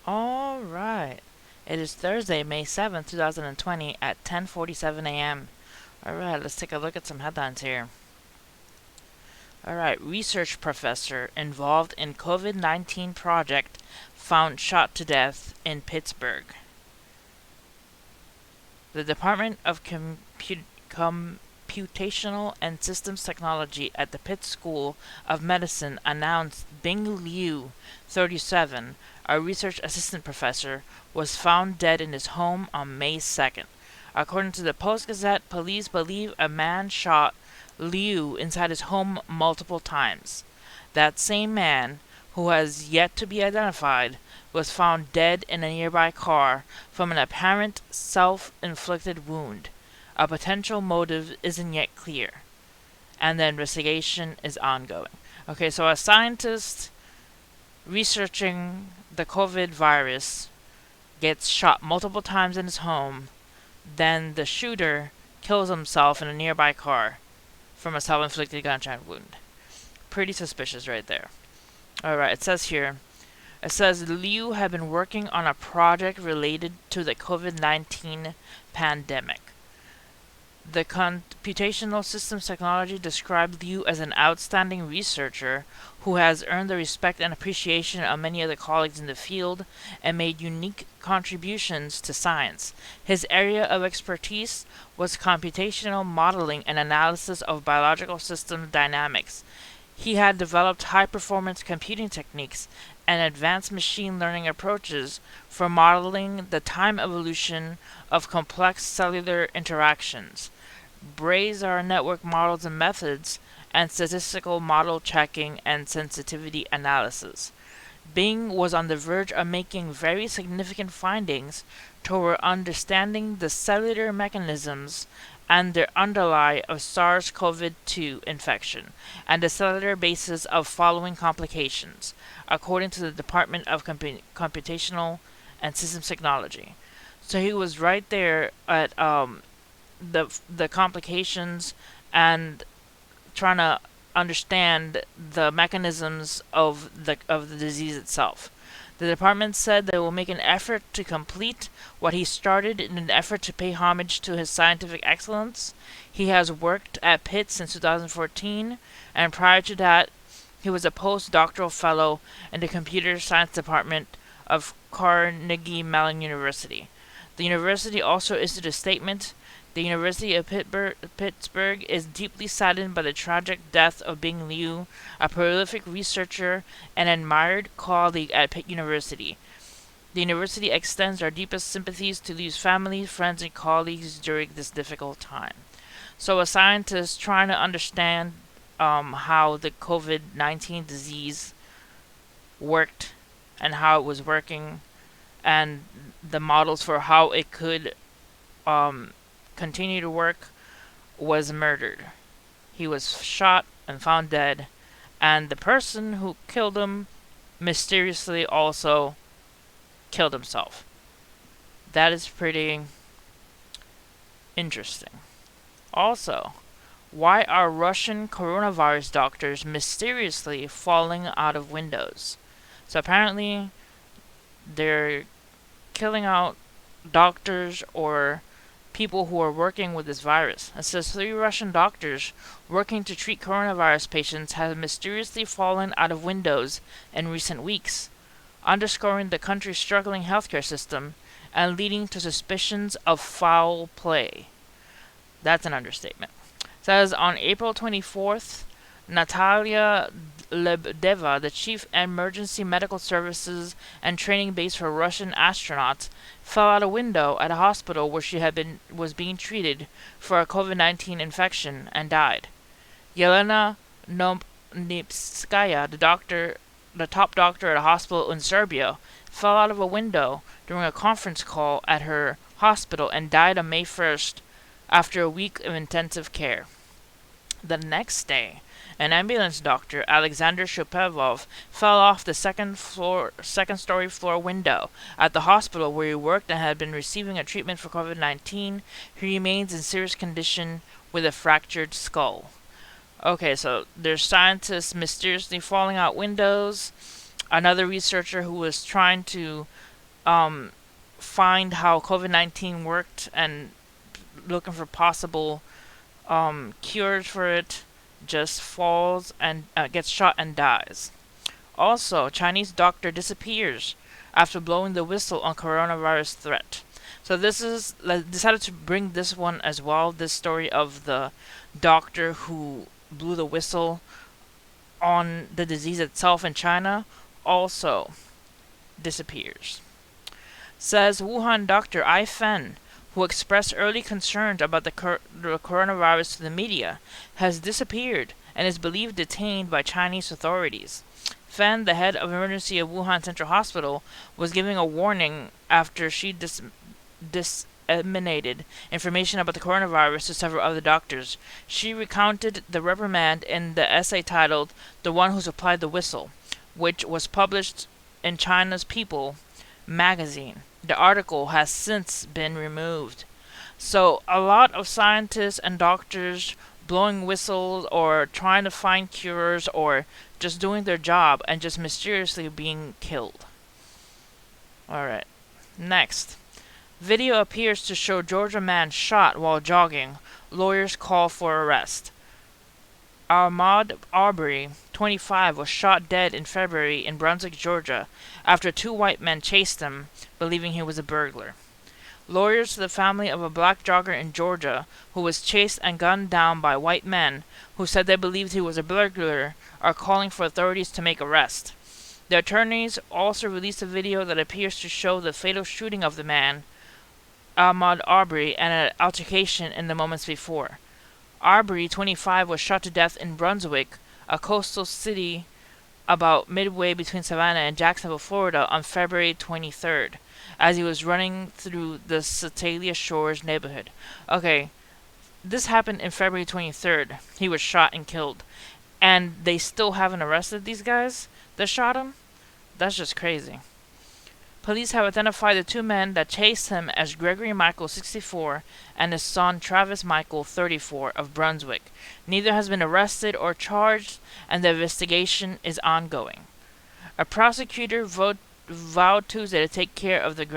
All right. It is Thursday, May 7th, 2020 at 10:47 a.m. All right, let's take a look at some headlines here. All right, research professor involved in COVID-19 project found shot to death in Pittsburgh. The Department of Computational and Systems Technology at the Pitt School of Medicine announced Bing Liu, 37, a research assistant professor, was found dead in his home on May 2nd. According to the Post-Gazette, police believe a man shot Liu inside his home multiple times. That same man, who has yet to be identified, was found dead in a nearby car from an apparent self-inflicted wound. A potential motive isn't yet clear, and the investigation is ongoing. Okay, so a scientist researching the COVID virus gets shot multiple times in his home, then the shooter kills himself in a nearby car from a self-inflicted gunshot wound. Pretty suspicious right there. Alright, it says Liu had been working on a project related to the COVID-19 pandemic. The computational systems technology described Liu as an outstanding researcher who has earned the respect and appreciation of many other colleagues in the field and made unique contributions to science. His area of expertise was computational modeling and analysis of biological system dynamics. He had developed high-performance computing techniques and advanced machine learning approaches for modeling the time evolution of complex cellular interactions, Bayesian network models and methods, and statistical model checking and sensitivity analysis. Bing was on the verge of making very significant findings toward understanding the cellular mechanisms and their underlie of SARS-CoV-2 infection, and the cellular basis of following complications, according to the Department of Computational and Systems Technology. So he was right there at the complications and trying to understand the mechanisms of the disease itself. The department said they will make an effort to complete what he started in an effort to pay homage to his scientific excellence. He has worked at Pitt since 2014, and prior to that, he was a postdoctoral fellow in the computer science department of Carnegie Mellon University. The university also issued a statement. The University of Pittsburgh is deeply saddened by the tragic death of Bing Liu, a prolific researcher and admired colleague at Pitt University. The university extends our deepest sympathies to Liu's family, friends, and colleagues during this difficult time. So, a scientist trying to understand how the COVID-19 disease worked and how it was working, and the models for how it could continue to work, was murdered. He was shot and found dead, and the person who killed him mysteriously also killed himself. That is pretty interesting. Also, why are Russian coronavirus doctors mysteriously falling out of windows? So apparently, they're killing out doctors or people who are working with this virus. It says 3 Russian doctors working to treat coronavirus patients have mysteriously fallen out of windows in recent weeks, underscoring the country's struggling healthcare system and leading to suspicions of foul play. That's an understatement. It says on April 24th, Natalia Lebedeva, the chief emergency medical services and training base for Russian astronauts, fell out a window at a hospital where she was being treated for a COVID-19 infection and died. Yelena Nopnitskaya, the top doctor at a hospital in Serbia, fell out of a window during a conference call at her hospital and died on May 1st after a week of intensive care. The next day, an ambulance doctor, Alexander Shupevov, fell off the second-story floor window at the hospital where he worked and had been receiving a treatment for COVID-19. He remains in serious condition with a fractured skull. Okay, so there's scientists mysteriously falling out windows. Another researcher who was trying to um, find how COVID-19 worked and looking for possible cures for it, just falls and gets shot and dies. Also, Chinese doctor disappears after blowing the whistle on coronavirus threat. So this is decided to bring this one as well. This story of the doctor who blew the whistle on the disease itself in China also disappears. Says Wuhan doctor Ai Fen, who expressed early concerns about the coronavirus to the media, has disappeared and is believed detained by Chinese authorities. Fen, the head of emergency of Wuhan Central Hospital, was giving a warning after she disseminated information about the coronavirus to several other doctors. She recounted the reprimand in the essay titled "The One Who Supplied the Whistle," which was published in China's People magazine. The article has since been removed. So, a lot of scientists and doctors blowing whistles or trying to find cures or just doing their job and just mysteriously being killed. Alright. Next. Video appears to show Georgia man shot while jogging. Lawyers call for arrest. Ahmaud Arbery, 25, was shot dead in February in Brunswick, Georgia, after two white men chased him, believing he was a burglar. Lawyers to the family of a black jogger in Georgia who was chased and gunned down by white men who said they believed he was a burglar are calling for authorities to make arrest. The attorneys also released a video that appears to show the fatal shooting of the man, Ahmaud Arbery, and an altercation in the moments before. Arbery, 25, was shot to death in Brunswick, a coastal city about midway between Savannah and Jacksonville, Florida, on February 23rd, as he was running through the Satalia Shores neighborhood. Okay, this happened in February 23rd. He was shot and killed. And they still haven't arrested these guys that shot him? That's just crazy. Police have identified the two men that chased him as Gregory Michael, 64, and his son Travis Michael, 34, of Brunswick. Neither has been arrested or charged, and the investigation is ongoing. A prosecutor vowed Tuesday to take care of the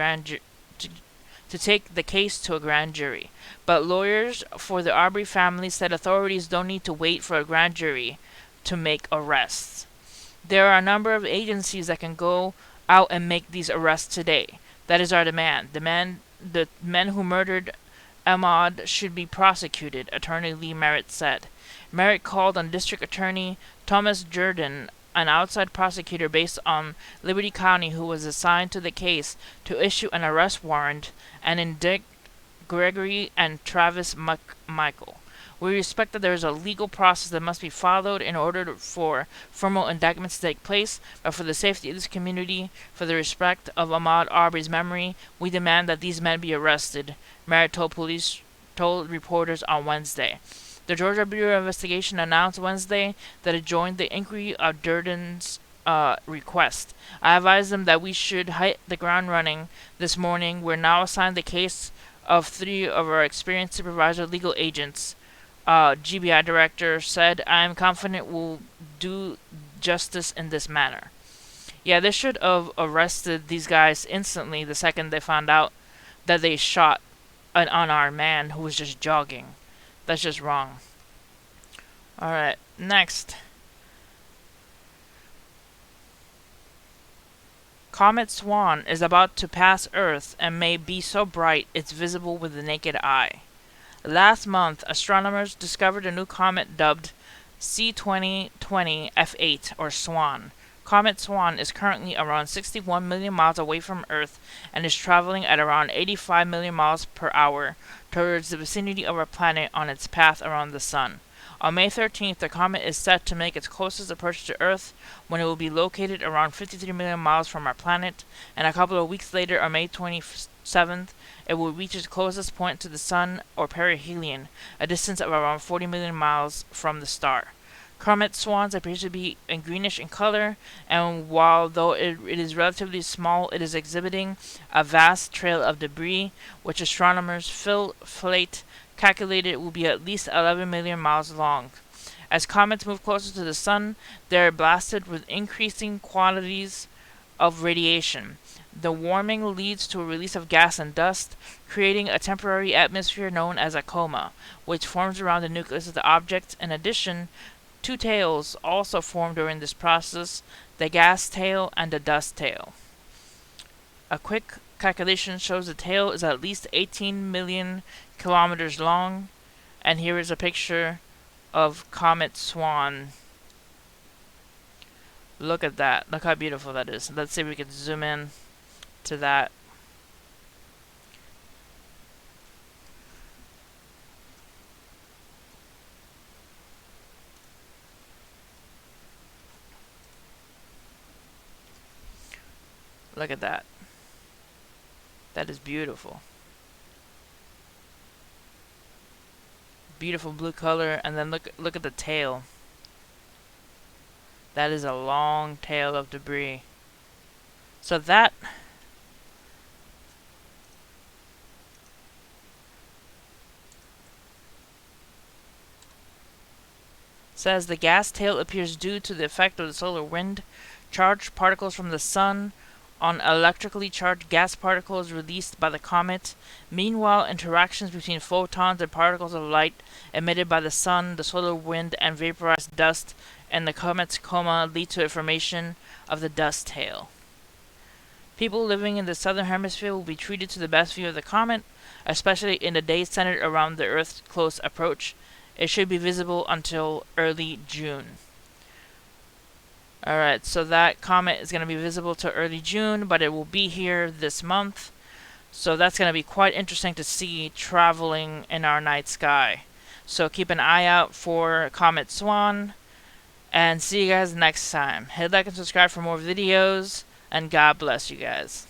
to take the case to a grand jury, but lawyers for the Arbery family said authorities don't need to wait for a grand jury to make arrests. There are a number of agencies that can go out and make these arrests today. That is our demand. The men who murdered Ahmaud should be prosecuted, Attorney Lee Merritt said. Merritt called on District Attorney Thomas Jordan, an outside prosecutor based on Liberty County who was assigned to the case, to issue an arrest warrant and indict Gregory and Travis Michael. We respect that there is a legal process that must be followed in order for formal indictments to take place, but for the safety of this community, for the respect of Ahmaud Arbery's memory, we demand that these men be arrested, Merritt told reporters on Wednesday. The Georgia Bureau of Investigation announced Wednesday that it joined the inquiry of Durden's request. I advised them that we should hit the ground running this morning. We're now assigned the case of three of our experienced supervisor legal agents. GBI director said, I am confident we'll do justice in this manner. Yeah, they should have arrested these guys instantly the second they found out that they shot an unarmed man who was just jogging. That's just wrong. Alright, next. Comet Swan is about to pass Earth and may be so bright it's visible with the naked eye. Last month, astronomers discovered a new comet dubbed C2020 F8, or Swan. Comet Swan is currently around 61 million miles away from Earth and is traveling at around 85 million miles per hour towards the vicinity of our planet on its path around the Sun. On May 13th, the comet is set to make its closest approach to Earth when it will be located around 53 million miles from our planet, and a couple of weeks later, on May 27th, it will reach its closest point to the Sun, or perihelion, a distance of around 40 million miles from the star. Comet Swans appears to be greenish in color, and though it is relatively small, it is exhibiting a vast trail of debris, which astronomers Phil Flate calculated it will be at least 11 million miles long. As comets move closer to the Sun, they are blasted with increasing quantities of radiation. The warming leads to a release of gas and dust, creating a temporary atmosphere known as a coma, which forms around the nucleus of the object. In addition, two tails also form during this process, the gas tail and the dust tail. A quick calculation shows the tail is at least 18 million kilometers long, and here is a picture of Comet Swan. Look at that. Look how beautiful that is. Let's see if we can zoom in to that. Look at that. That is beautiful. Beautiful blue color, and then look at the tail. That is a long tail of debris. So that says the gas tail appears due to the effect of the solar wind. Charged particles from the sun on electrically charged gas particles released by the comet. Meanwhile, interactions between photons and particles of light emitted by the sun, the solar wind, and vaporized dust in the comet's coma lead to the formation of the dust tail. People living in the southern hemisphere will be treated to the best view of the comet, especially in the days centered around the Earth's close approach. It should be visible until early June. Alright, so that comet is going to be visible to early June, but it will be here this month. So that's going to be quite interesting to see traveling in our night sky. So keep an eye out for Comet Swan, and see you guys next time. Hit like and subscribe for more videos, and God bless you guys.